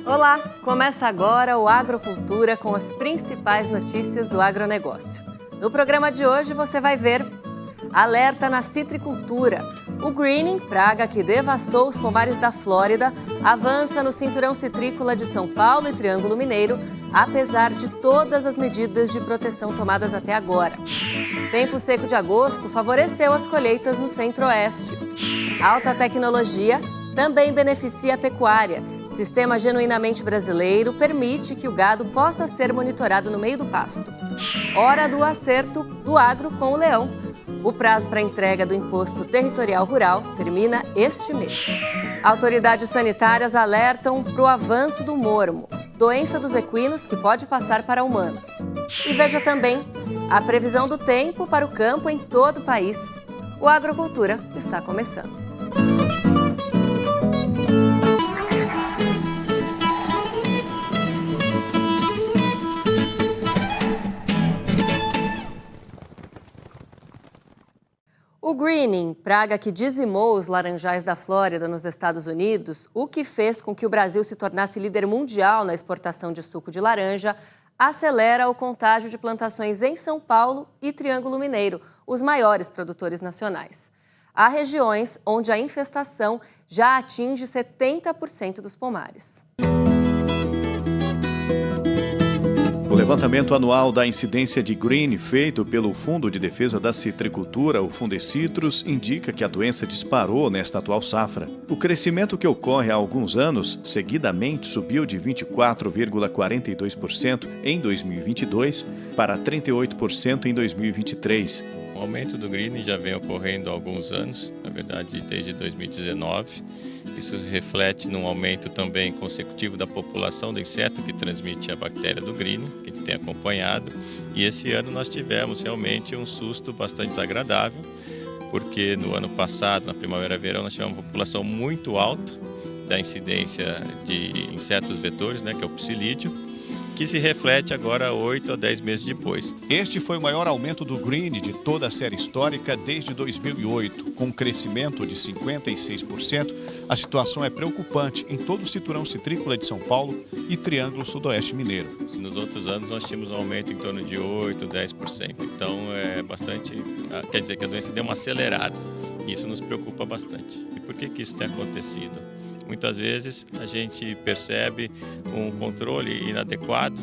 Olá! Começa agora o Agrocultura com as principais notícias do agronegócio. No programa de hoje você vai ver alerta na citricultura. O greening, praga que devastou os pomares da Flórida, avança no cinturão citrícola de São Paulo e Triângulo Mineiro, apesar de todas as medidas de proteção tomadas até agora. Tempo seco de agosto favoreceu as colheitas no centro-oeste. Alta tecnologia também beneficia a pecuária. Sistema genuinamente brasileiro permite que o gado possa ser monitorado no meio do pasto. Hora do acerto do agro com o leão. O prazo para entrega do Imposto Territorial Rural termina este mês. Autoridades sanitárias alertam para o avanço do mormo, doença dos equinos que pode passar para humanos. E veja também a previsão do tempo para o campo em todo o país. O Agrocultura está começando. O greening, praga que dizimou os laranjais da Flórida nos Estados Unidos, o que fez com que o Brasil se tornasse líder mundial na exportação de suco de laranja, acelera o contágio de plantações em São Paulo e Triângulo Mineiro, os maiores produtores nacionais. Há regiões onde a infestação já atinge 70% dos pomares. O levantamento anual da incidência de green feito pelo Fundo de Defesa da Citricultura, o Fundecitrus, indica que a doença disparou nesta atual safra. O crescimento que ocorre há alguns anos, seguidamente subiu de 24,42% em 2022 para 38% em 2023. O aumento do green já vem ocorrendo há alguns anos, na verdade desde 2019. Isso reflete num aumento também consecutivo da população do inseto que transmite a bactéria do green, que a gente tem acompanhado. E esse ano nós tivemos realmente um susto bastante desagradável, porque no ano passado, na primavera-verão, nós tivemos uma população muito alta da incidência de insetos vetores, que é o psilídeo, que se reflete agora 8 a 10 meses depois. Este foi o maior aumento do green de toda a série histórica desde 2008. Com um crescimento de 56%, a situação é preocupante em todo o cinturão citrícola de São Paulo e Triângulo Sudoeste Mineiro. Nos outros anos nós tínhamos um aumento em torno de 8, 10%. Então é bastante, quer dizer que a doença deu uma acelerada. Isso nos preocupa bastante. E por que isso tem acontecido? Muitas vezes a gente percebe um controle inadequado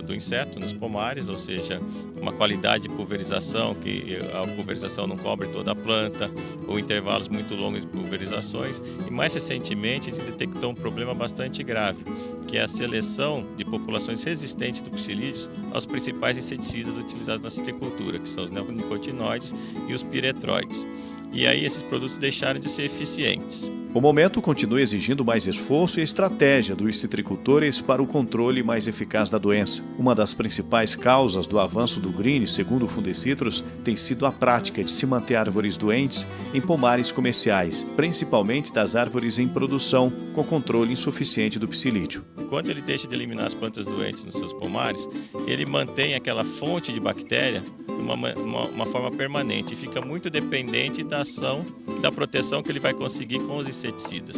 do inseto nos pomares, ou seja, uma qualidade de pulverização, que a pulverização não cobre toda a planta, ou intervalos muito longos de pulverizações. E mais recentemente a gente detectou um problema bastante grave, que é a seleção de populações resistentes do psilídeos aos principais inseticidas utilizados na citricultura, que são os neonicotinoides e os piretroides. E aí esses produtos deixaram de ser eficientes. O momento continua exigindo mais esforço e estratégia dos citricultores para o controle mais eficaz da doença. Uma das principais causas do avanço do green, segundo o Fundecitrus, tem sido a prática de se manter árvores doentes em pomares comerciais, principalmente das árvores em produção, com controle insuficiente do psilídeo. Quando ele deixa de eliminar as plantas doentes nos seus pomares, ele mantém aquela fonte de bactéria de uma forma permanente e fica muito dependente da ação, da proteção que ele vai conseguir com os inseticidas.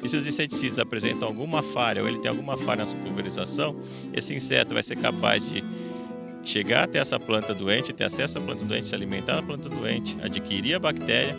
E se os inseticidas apresentam alguma falha ou ele tem alguma falha na sua pulverização, esse inseto vai ser capaz de chegar até essa planta doente, ter acesso à planta doente, se alimentar da planta doente, adquirir a bactéria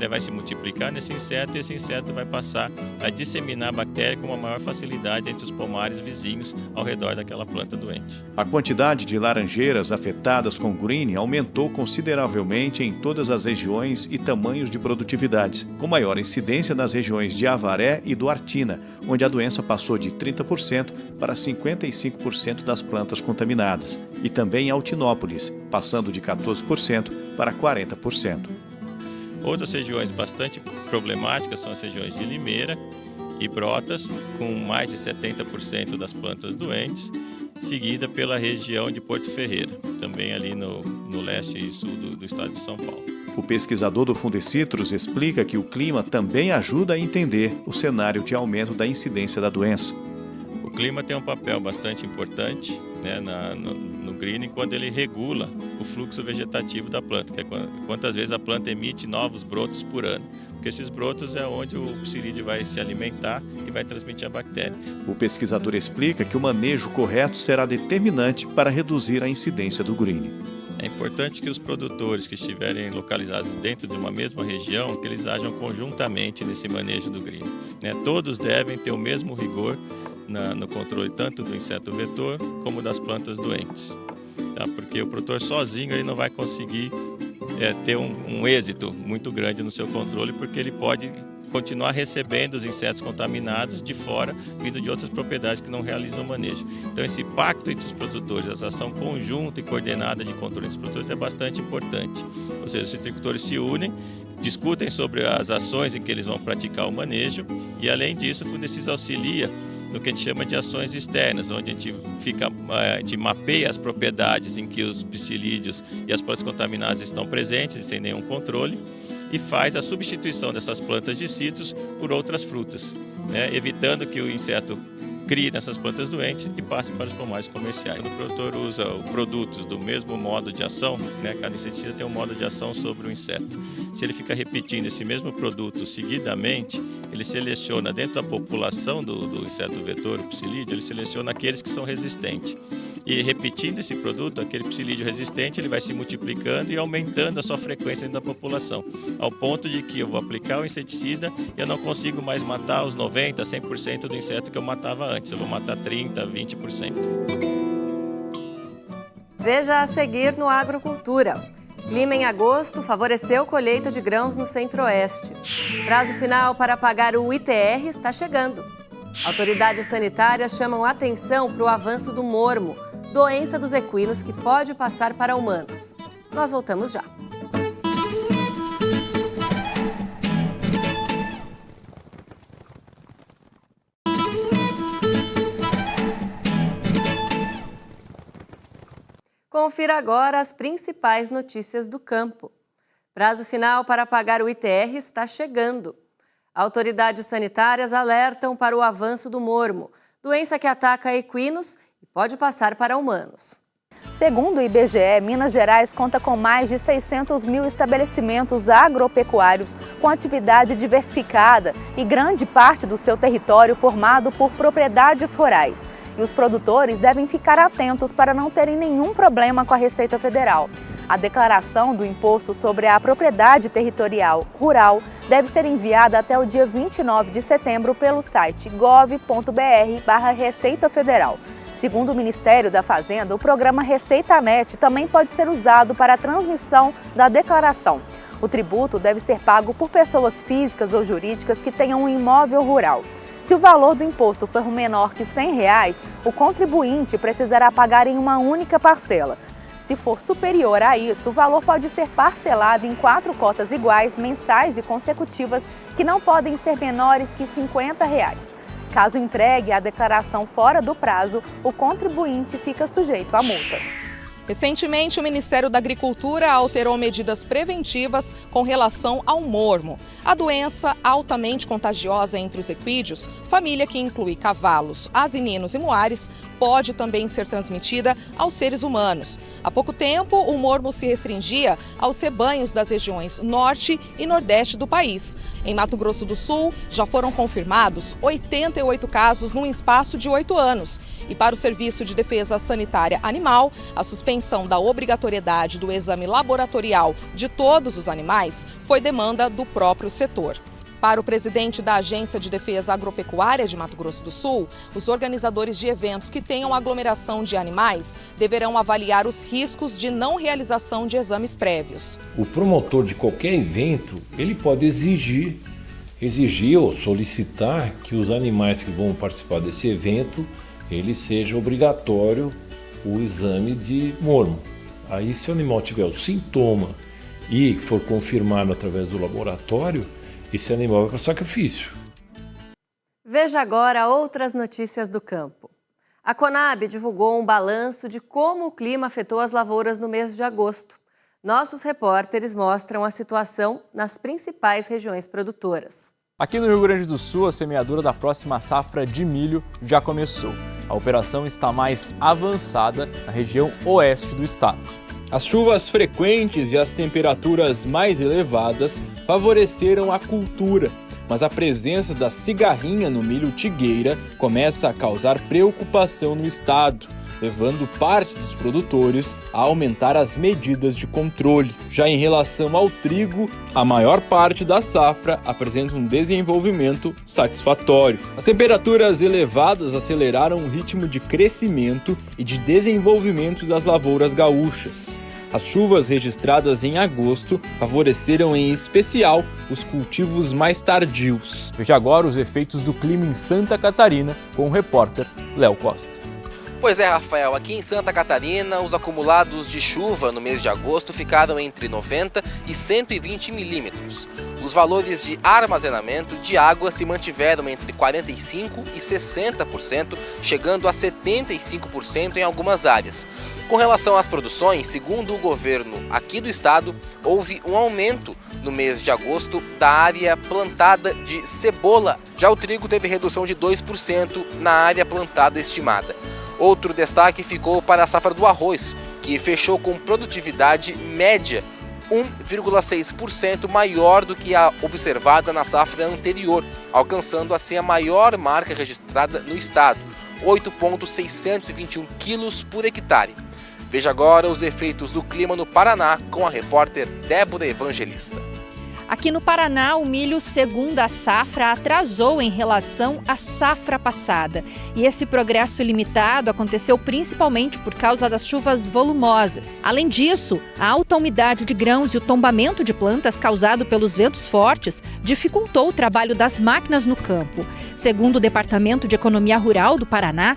vai se multiplicar nesse inseto e esse inseto vai passar a disseminar a bactéria com uma maior facilidade entre os pomares vizinhos ao redor daquela planta doente. A quantidade de laranjeiras afetadas com green aumentou consideravelmente em todas as regiões e tamanhos de produtividades, com maior incidência nas regiões de Avaré e Duartina, onde a doença passou de 30% para 55% das plantas contaminadas, e também em Altinópolis, passando de 14% para 40%. Outras regiões bastante problemáticas são as regiões de Limeira e Brotas, com mais de 70% das plantas doentes, seguida pela região de Porto Ferreira, também ali no leste e sul do estado de São Paulo. O pesquisador do Fundecitrus explica que o clima também ajuda a entender o cenário de aumento da incidência da doença. O clima tem um papel bastante importante, no greening, quando ele regula o fluxo vegetativo da planta, que é quantas vezes a planta emite novos brotos por ano. porque esses brotos é onde o psilídeo vai se alimentar e vai transmitir a bactéria. O pesquisador explica que o manejo correto será determinante para reduzir a incidência do greening. É importante que os produtores que estiverem localizados dentro de uma mesma região, que eles ajam conjuntamente nesse manejo do greening, né? Todos devem ter o mesmo rigor no controle tanto do inseto vetor como das plantas doentes, tá? Porque o produtor sozinho ele não vai conseguir ter um êxito muito grande no seu controle, porque ele pode continuar recebendo os insetos contaminados de fora, vindo de outras propriedades que não realizam o manejo. Então esse pacto entre os produtores, essa ação conjunta e coordenada de controle dos produtores é bastante importante. Ou seja, os citricultores se unem, discutem sobre as ações em que eles vão praticar o manejo e, além disso, o Fundecis auxilia no que a gente chama de ações externas, onde a gente mapeia as propriedades em que os psilídeos e as plantas contaminadas estão presentes e sem nenhum controle, e faz a substituição dessas plantas de citros por outras frutas, né, evitando que o inseto crie nessas plantas doentes e passe para os pomares comerciais. Quando o produtor usa produtos do mesmo modo de ação, né, cada inseticida tem um modo de ação sobre o inseto. Se ele fica repetindo esse mesmo produto seguidamente, ele seleciona dentro da população do inseto vetor, o psilídeo, ele seleciona aqueles que são resistentes. E repetindo esse produto, aquele psilídeo resistente, ele vai se multiplicando e aumentando a sua frequência dentro da população, ao ponto de que eu vou aplicar o inseticida e eu não consigo mais matar os 90%, 100% do inseto que eu matava antes, eu vou matar 30%, 20%. Veja a seguir no Agrocultura. Clima em agosto favoreceu colheita de grãos no Centro-Oeste. Prazo final para pagar o ITR está chegando. Autoridades sanitárias chamam atenção para o avanço do mormo, doença dos equinos que pode passar para humanos. Nós voltamos já. Confira agora as principais notícias do campo. Prazo final para pagar o ITR está chegando. Autoridades sanitárias alertam para o avanço do mormo, doença que ataca equinos e pode passar para humanos. Segundo o IBGE, Minas Gerais conta com mais de 600 mil estabelecimentos agropecuários com atividade diversificada e grande parte do seu território formado por propriedades rurais. E os produtores devem ficar atentos para não terem nenhum problema com a Receita Federal. A declaração do Imposto sobre a Propriedade Territorial Rural deve ser enviada até o dia 29 de setembro pelo site gov.br/Receita Federal. Segundo o Ministério da Fazenda, o programa ReceitaNet também pode ser usado para a transmissão da declaração. O tributo deve ser pago por pessoas físicas ou jurídicas que tenham um imóvel rural. Se o valor do imposto for menor que R$ 100, o contribuinte precisará pagar em uma única parcela. Se for superior a isso, o valor pode ser parcelado em 4 cotas iguais, mensais e consecutivas, que não podem ser menores que R$ 50. Caso entregue a declaração fora do prazo, o contribuinte fica sujeito à multa. Recentemente, o Ministério da Agricultura alterou medidas preventivas com relação ao mormo. A doença altamente contagiosa entre os equídeos, família que inclui cavalos, asininos e muares, pode também ser transmitida aos seres humanos. Há pouco tempo, o mormo se restringia aos rebanhos das regiões norte e nordeste do país. Em Mato Grosso do Sul, já foram confirmados 88 casos num espaço de 8 anos. E para o Serviço de Defesa Sanitária Animal, a suspensão da obrigatoriedade do exame laboratorial de todos os animais foi demanda do próprio setor. Para o presidente da Agência de Defesa Agropecuária de Mato Grosso do Sul, os organizadores de eventos que tenham aglomeração de animais deverão avaliar os riscos de não realização de exames prévios. O promotor de qualquer evento, ele pode exigir ou solicitar que os animais que vão participar desse evento, ele seja obrigatório o exame de mormo. Aí, se o animal tiver o sintoma e for confirmado através do laboratório, esse animal vai para sacrifício. Veja agora outras notícias do campo. A Conab divulgou um balanço de como o clima afetou as lavouras no mês de agosto. Nossos repórteres mostram a situação nas principais regiões produtoras. Aqui no Rio Grande do Sul, a semeadura da próxima safra de milho já começou. A operação está mais avançada na região oeste do estado. As chuvas frequentes e as temperaturas mais elevadas favoreceram a cultura, mas a presença da cigarrinha no milho tigueira começa a causar preocupação no estado, levando parte dos produtores a aumentar as medidas de controle. Já em relação ao trigo, a maior parte da safra apresenta um desenvolvimento satisfatório. As temperaturas elevadas aceleraram o ritmo de crescimento e de desenvolvimento das lavouras gaúchas. As chuvas registradas em agosto favoreceram em especial os cultivos mais tardios. Veja agora os efeitos do clima em Santa Catarina com o repórter Léo Costa. Pois é, Rafael, aqui em Santa Catarina, os acumulados de chuva no mês de agosto ficaram entre 90 e 120 milímetros. Os valores de armazenamento de água se mantiveram entre 45% e 60%, chegando a 75% em algumas áreas. Com relação às produções, segundo o governo aqui do estado, houve um aumento no mês de agosto da área plantada de cebola. Já o trigo teve redução de 2% na área plantada estimada. Outro destaque ficou para a safra do arroz, que fechou com produtividade média 1,6% maior do que a observada na safra anterior, alcançando assim a maior marca registrada no estado, 8,621 quilos por hectare. Veja agora os efeitos do clima no Paraná com a repórter Débora Evangelista. Aqui no Paraná, o milho segunda safra atrasou em relação à safra passada. E esse progresso limitado aconteceu principalmente por causa das chuvas volumosas. Além disso, a alta umidade de grãos e o tombamento de plantas causado pelos ventos fortes dificultou o trabalho das máquinas no campo. Segundo o Departamento de Economia Rural do Paraná,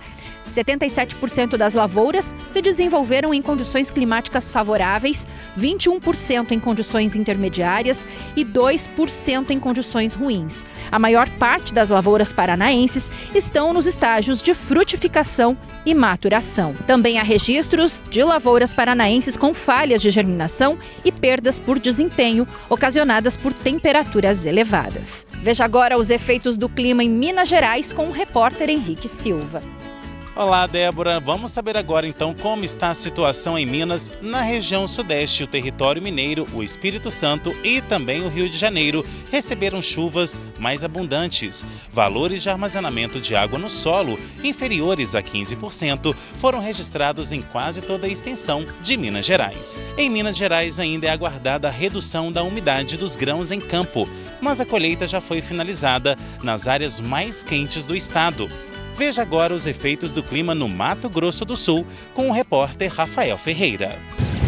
77% das lavouras se desenvolveram em condições climáticas favoráveis, 21% em condições intermediárias e 2% em condições ruins. A maior parte das lavouras paranaenses estão nos estágios de frutificação e maturação. Também há registros de lavouras paranaenses com falhas de germinação e perdas por desempenho ocasionadas por temperaturas elevadas. Veja agora os efeitos do clima em Minas Gerais com o repórter Henrique Silva. Olá, Débora. Vamos saber agora então como está a situação em Minas, na região sudeste. O território mineiro, o Espírito Santo e também o Rio de Janeiro receberam chuvas mais abundantes. Valores de armazenamento de água no solo inferiores a 15% foram registrados em quase toda a extensão de Minas Gerais. Em Minas Gerais ainda é aguardada a redução da umidade dos grãos em campo, mas a colheita já foi finalizada nas áreas mais quentes do estado. Veja agora os efeitos do clima no Mato Grosso do Sul com o repórter Rafael Ferreira.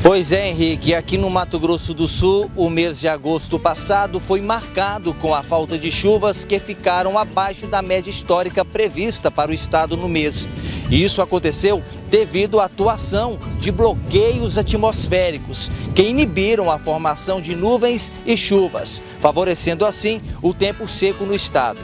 Pois é, Henrique, aqui no Mato Grosso do Sul, o mês de agosto passado foi marcado com a falta de chuvas que ficaram abaixo da média histórica prevista para o estado no mês. Isso aconteceu devido à atuação de bloqueios atmosféricos que inibiram a formação de nuvens e chuvas, favorecendo assim o tempo seco no estado.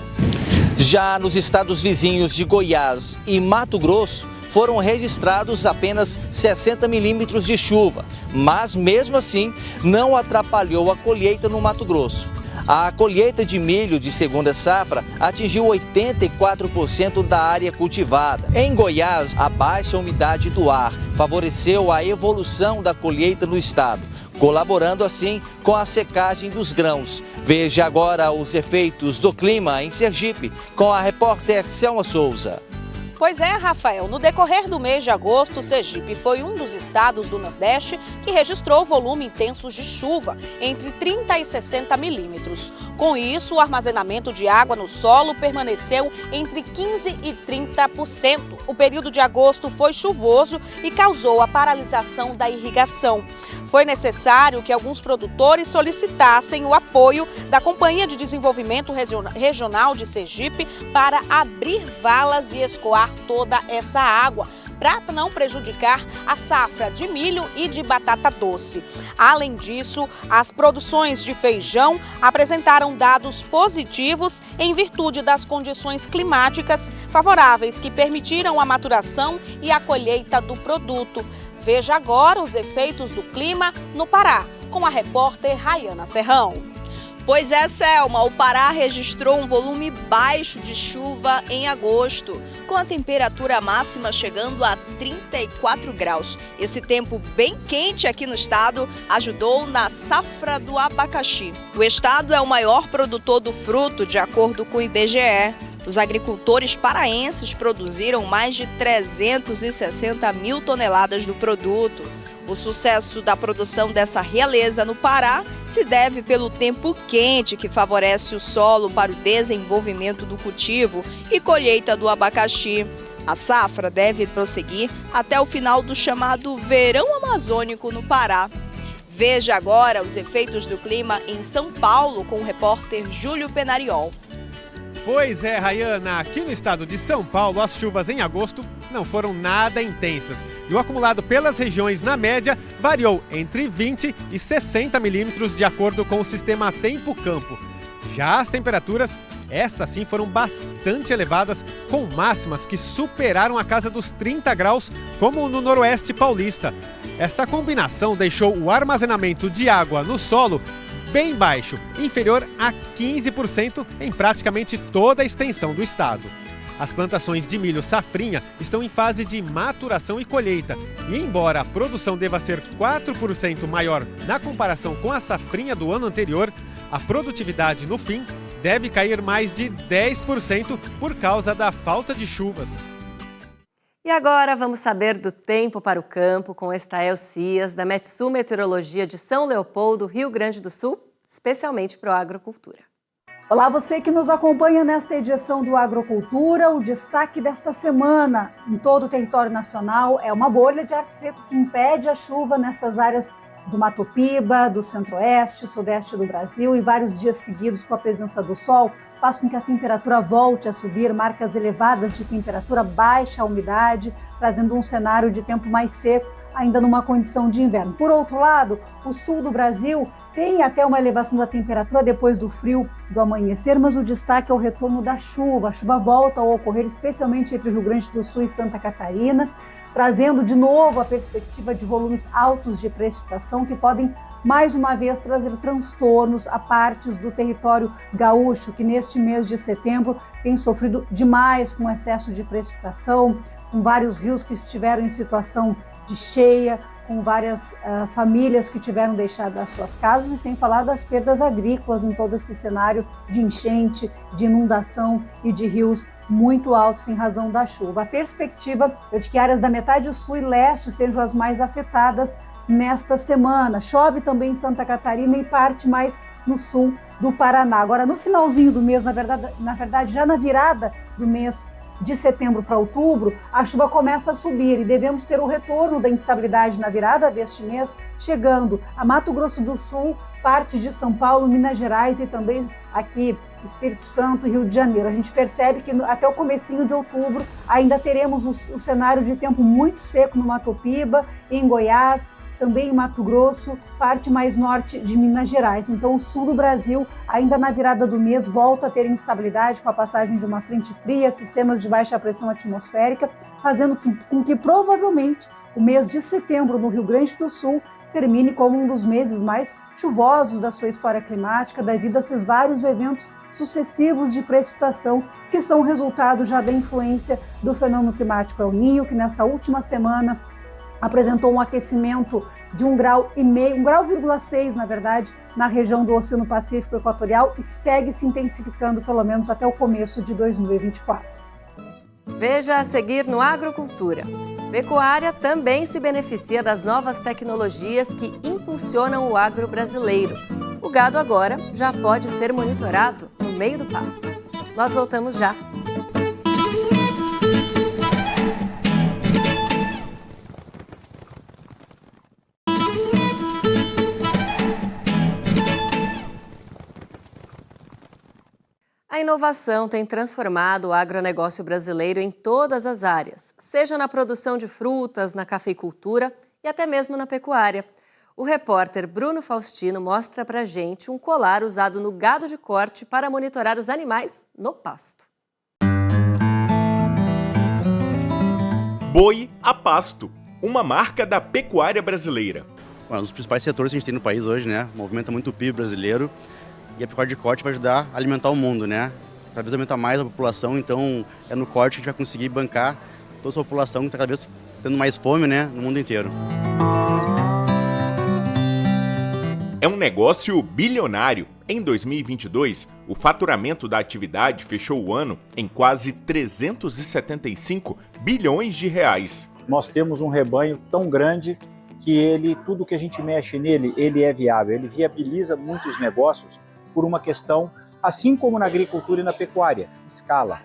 Já nos estados vizinhos de Goiás e Mato Grosso, foram registrados apenas 60 milímetros de chuva, mas mesmo assim não atrapalhou a colheita no Mato Grosso. A colheita de milho de segunda safra atingiu 84% da área cultivada. Em Goiás, a baixa umidade do ar favoreceu a evolução da colheita no estado, colaborando assim com a secagem dos grãos. Veja agora os efeitos do clima em Sergipe com a repórter Selma Souza. Pois é, Rafael, no decorrer do mês de agosto, Sergipe foi um dos estados do Nordeste que registrou volume intensos de chuva, entre 30 e 60 milímetros. Com isso, o armazenamento de água no solo permaneceu entre 15% e 30%. O período de agosto foi chuvoso e causou a paralisação da irrigação. Foi necessário que alguns produtores solicitassem o apoio da Companhia de Desenvolvimento Regional de Sergipe para abrir valas e escoar toda essa água, para não prejudicar a safra de milho e de batata doce. Além disso, as produções de feijão apresentaram dados positivos em virtude das condições climáticas favoráveis que permitiram a maturação e a colheita do produto. Veja agora os efeitos do clima no Pará, com a repórter Rayana Serrão. Pois é, Selma, o Pará registrou um volume baixo de chuva em agosto, com a temperatura máxima chegando a 34 graus. Esse tempo bem quente aqui no estado ajudou na safra do abacaxi. O estado é o maior produtor do fruto, de acordo com o IBGE. Os agricultores paraenses produziram mais de 360 mil toneladas do produto. O sucesso da produção dessa realeza no Pará se deve pelo tempo quente que favorece o solo para o desenvolvimento do cultivo e colheita do abacaxi. A safra deve prosseguir até o final do chamado verão amazônico no Pará. Veja agora os efeitos do clima em São Paulo com o repórter Júlio Penariol. Pois é, Rayana, aqui no estado de São Paulo, as chuvas em agosto não foram nada intensas. E o acumulado pelas regiões, na média, variou entre 20 e 60 milímetros de acordo com o sistema Tempo-Campo. Já as temperaturas, essas sim foram bastante elevadas, com máximas que superaram a casa dos 30 graus, como no noroeste paulista. Essa combinação deixou o armazenamento de água no solo bem baixo, inferior a 15% em praticamente toda a extensão do estado. As plantações de milho safrinha estão em fase de maturação e colheita, e embora a produção deva ser 4% maior na comparação com a safrinha do ano anterior, a produtividade no fim deve cair mais de 10% por causa da falta de chuvas. E agora vamos saber do tempo para o campo com Estael Cias, da Metsul Meteorologia de São Leopoldo, Rio Grande do Sul, especialmente para o Agrocultura. Olá, você que nos acompanha nesta edição do Agrocultura. O destaque desta semana em todo o território nacional é uma bolha de ar seco que impede a chuva nessas áreas do Mato Piba, do centro-oeste, sudeste do Brasil, e vários dias seguidos com a presença do sol faz com que a temperatura volte a subir, marcas elevadas de temperatura, baixa umidade, trazendo um cenário de tempo mais seco, ainda numa condição de inverno. Por outro lado, o sul do Brasil tem até uma elevação da temperatura depois do frio do amanhecer, mas o destaque é o retorno da chuva. A chuva volta a ocorrer especialmente entre o Rio Grande do Sul e Santa Catarina, trazendo de novo a perspectiva de volumes altos de precipitação que podem, mais uma vez, trazer transtornos a partes do território gaúcho, que neste mês de setembro tem sofrido demais com excesso de precipitação, com vários rios que estiveram em situação de cheia, com várias famílias que tiveram deixado as suas casas, e sem falar das perdas agrícolas em todo esse cenário de enchente, de inundação e de rios muito altos em razão da chuva. A perspectiva é de que áreas da metade sul e leste sejam as mais afetadas nesta semana. Chove também em Santa Catarina e parte mais no sul do Paraná. Agora, no finalzinho do mês, na verdade já na virada do mês de setembro para outubro, a chuva começa a subir e devemos ter o retorno da instabilidade na virada deste mês, chegando a Mato Grosso do Sul, parte de São Paulo, Minas Gerais e também aqui Espírito Santo e Rio de Janeiro. A gente percebe que até o comecinho de outubro ainda teremos o cenário de tempo muito seco no Mato Piba, em Goiás, também em Mato Grosso, parte mais norte de Minas Gerais. Então o sul do Brasil, ainda na virada do mês, volta a ter instabilidade com a passagem de uma frente fria, sistemas de baixa pressão atmosférica, fazendo com que provavelmente o mês de setembro no Rio Grande do Sul termine como um dos meses mais chuvosos da sua história climática, devido a esses vários eventos sucessivos de precipitação que são resultado já da influência do fenômeno climático El Niño, que nesta última semana apresentou um aquecimento de 1,5 grau, 1,6 grau, na verdade, na região do Oceano Pacífico Equatorial, e segue se intensificando pelo menos até o começo de 2024. Veja a seguir no Agrocultura. Pecuária também se beneficia das novas tecnologias que impulsionam o agro brasileiro. O gado agora já pode ser monitorado no meio do pasto. Nós voltamos já. A inovação tem transformado o agronegócio brasileiro em todas as áreas, seja na produção de frutas, na cafeicultura e até mesmo na pecuária. O repórter Bruno Faustino mostra pra gente um colar usado no gado de corte para monitorar os animais no pasto. Boi a pasto, uma marca da pecuária brasileira. Um dos principais setores que a gente tem no país hoje, né? Movimenta muito o PIB brasileiro. E a pecuária de corte vai ajudar a alimentar o mundo, né? Cada vez aumenta mais a população, então é no corte que a gente vai conseguir bancar toda essa população que está cada vez tendo mais fome, né, no mundo inteiro. É um negócio bilionário. Em 2022, o faturamento da atividade fechou o ano em quase 375 bilhões de reais. Nós temos um rebanho tão grande que tudo que a gente mexe nele, ele é viável, ele viabiliza muitos negócios por uma questão, assim como na agricultura e na pecuária, escala.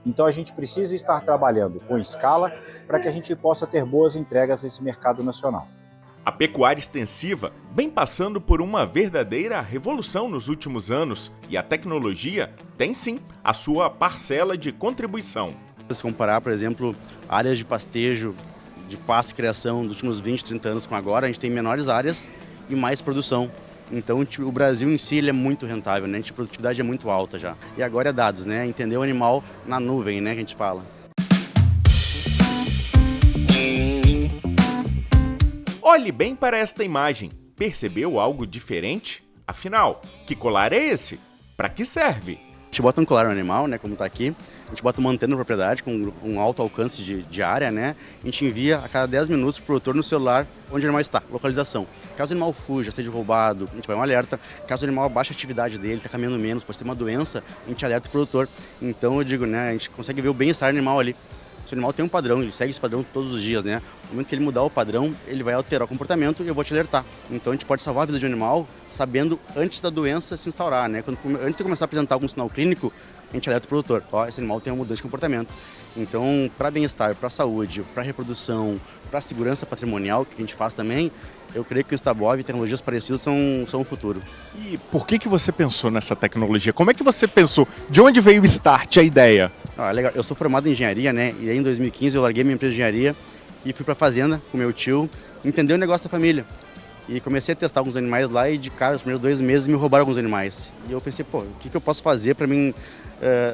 Então a gente precisa estar trabalhando com escala para que a gente possa ter boas entregas a esse mercado nacional. A pecuária extensiva vem passando por uma verdadeira revolução nos últimos anos e a tecnologia tem sim a sua parcela de contribuição. Se comparar, por exemplo, áreas de pastejo, de pasto e criação dos últimos 20, 30 anos com agora, a gente tem menores áreas e mais produção. Então o Brasil em si ele é muito rentável, né? A produtividade é muito alta já. E agora é dados, né? Entender o animal na nuvem, né? Que a gente fala. Olhe bem para esta imagem. Percebeu algo diferente? Afinal, que colar é esse? Para que serve? A gente bota um colar no animal, né? Como está aqui. A gente bota uma antena na propriedade com um alto alcance de área, né? A gente envia a cada 10 minutos para o produtor no celular onde o animal está, localização. Caso o animal fuja, seja roubado, a gente vai um alerta. Caso o animal abaixe a atividade dele, está caminhando menos, pode ter uma doença, a gente alerta o produtor. Então eu digo, né? A gente consegue ver o bem-estar do animal ali. Se o animal tem um padrão, ele segue esse padrão todos os dias, né? No momento que ele mudar o padrão, ele vai alterar o comportamento e eu vou te alertar. Então a gente pode salvar a vida de um animal sabendo antes da doença se instaurar, né? Antes de começar a apresentar algum sinal clínico, a gente alerta o produtor. Ó, esse animal tem uma mudança de comportamento. Então, para bem-estar, para saúde, para reprodução, para segurança patrimonial, que a gente faz também, eu creio que o Instabov e tecnologias parecidas são o futuro. E por que você pensou nessa tecnologia? Como é que você pensou? De onde veio o start, a ideia? Legal. Eu sou formado em engenharia, né? E aí em 2015 eu larguei minha empresa de engenharia e fui para a fazenda com meu tio, entender o negócio da família. E comecei a testar alguns animais lá e de cara, os primeiros 2 meses me roubaram alguns animais. E eu pensei, o que eu posso fazer para mim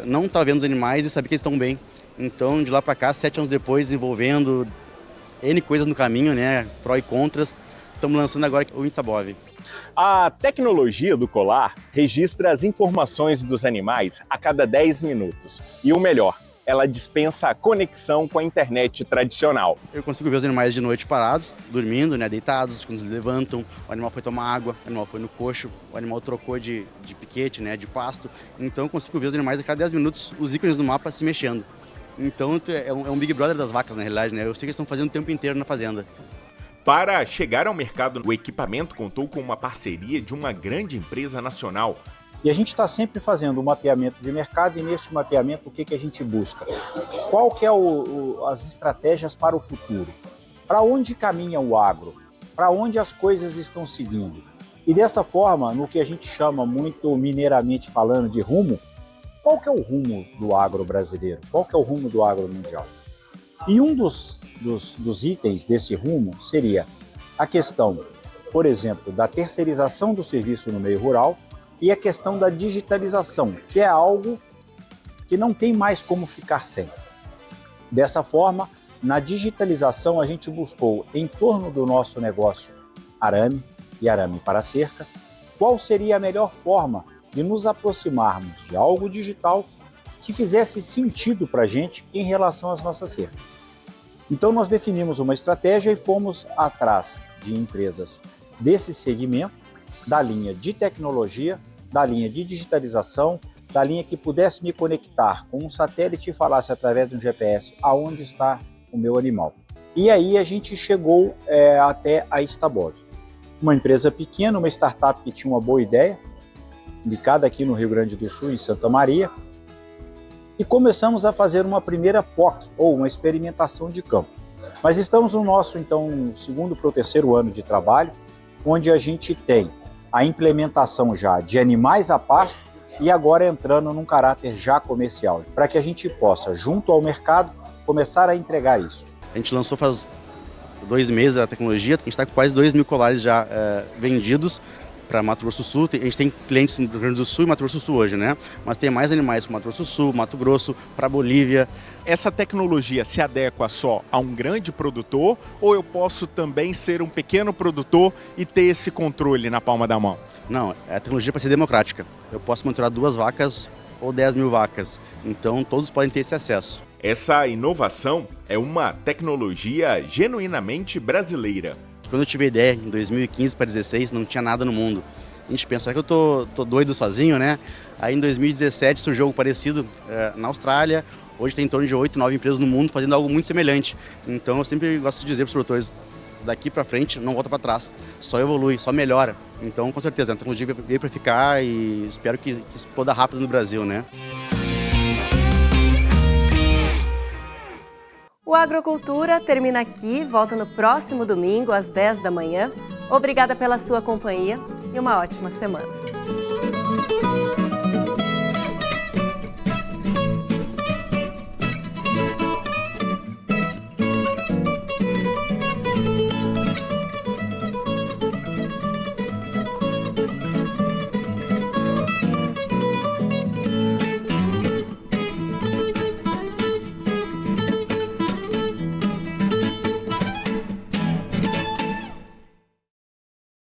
não estar vendo os animais e saber que eles estão bem? Então, de lá para cá, 7 anos depois, desenvolvendo N coisas no caminho, né? Pró e contras, estamos lançando agora o Instabov. A tecnologia do colar registra as informações dos animais a cada 10 minutos. E o melhor, ela dispensa a conexão com a internet tradicional. Eu consigo ver os animais de noite parados, dormindo, né, deitados, quando eles levantam, o animal foi tomar água, o animal foi no coxo, o animal trocou de piquete, né, de pasto. Então eu consigo ver os animais a cada 10 minutos, os ícones do mapa se mexendo. Então é um Big Brother das vacas, na realidade, né? Eu sei que eles estão fazendo o tempo inteiro na fazenda. Para chegar ao mercado, o equipamento contou com uma parceria de uma grande empresa nacional. E a gente está sempre fazendo um mapeamento de mercado e neste mapeamento o que a gente busca? Qual que é as estratégias para o futuro? Para onde caminha o agro? Para onde as coisas estão seguindo? E dessa forma, no que a gente chama muito mineiramente falando de rumo, qual que é o rumo do agro brasileiro? Qual que é o rumo do agro mundial? E um dos itens desse rumo seria a questão, por exemplo, da terceirização do serviço no meio rural e a questão da digitalização, que é algo que não tem mais como ficar sem. Dessa forma, na digitalização a gente buscou, em torno do nosso negócio arame e arame para cerca, qual seria a melhor forma de nos aproximarmos de algo digital que fizesse sentido para a gente em relação às nossas cercas. Então nós definimos uma estratégia e fomos atrás de empresas desse segmento, da linha de tecnologia, da linha de digitalização, da linha que pudesse me conectar com um satélite e falasse através de um GPS aonde está o meu animal. E aí a gente chegou até a Instabov. Uma empresa pequena, uma startup que tinha uma boa ideia, ubicada aqui no Rio Grande do Sul, em Santa Maria, e começamos a fazer uma primeira POC, ou uma experimentação de campo. Mas estamos no nosso, então, segundo para o terceiro ano de trabalho, onde a gente tem a implementação já de animais a pasto e agora entrando num caráter já comercial, para que a gente possa, junto ao mercado, começar a entregar isso. A gente lançou faz 2 meses a tecnologia, a gente está com quase 2.000 colares já vendidos para Mato Grosso do Sul. A gente tem clientes no Rio Grande do Sul e Mato Grosso do Sul hoje, né? Mas tem mais animais para Mato Grosso do Sul, Mato Grosso, para Bolívia. Essa tecnologia se adequa só a um grande produtor ou eu posso também ser um pequeno produtor e ter esse controle na palma da mão? Não, a tecnologia para ser democrática. Eu posso monitorar 2 vacas ou 10 mil vacas. Então todos podem ter esse acesso. Essa inovação é uma tecnologia genuinamente brasileira. Quando eu tive a ideia, em 2015 para 2016, não tinha nada no mundo. A gente pensa, será que eu tô doido sozinho, né? Aí em 2017 surgiu algo parecido na Austrália. Hoje tem em torno de 8, 9 empresas no mundo fazendo algo muito semelhante. Então eu sempre gosto de dizer para os produtores, daqui para frente não volta para trás, só evolui, só melhora. Então com certeza a tecnologia veio para ficar e espero que exploda rápido no Brasil, né? O Agrocultura termina aqui, volta no próximo domingo às 10 da manhã. Obrigada pela sua companhia e uma ótima semana.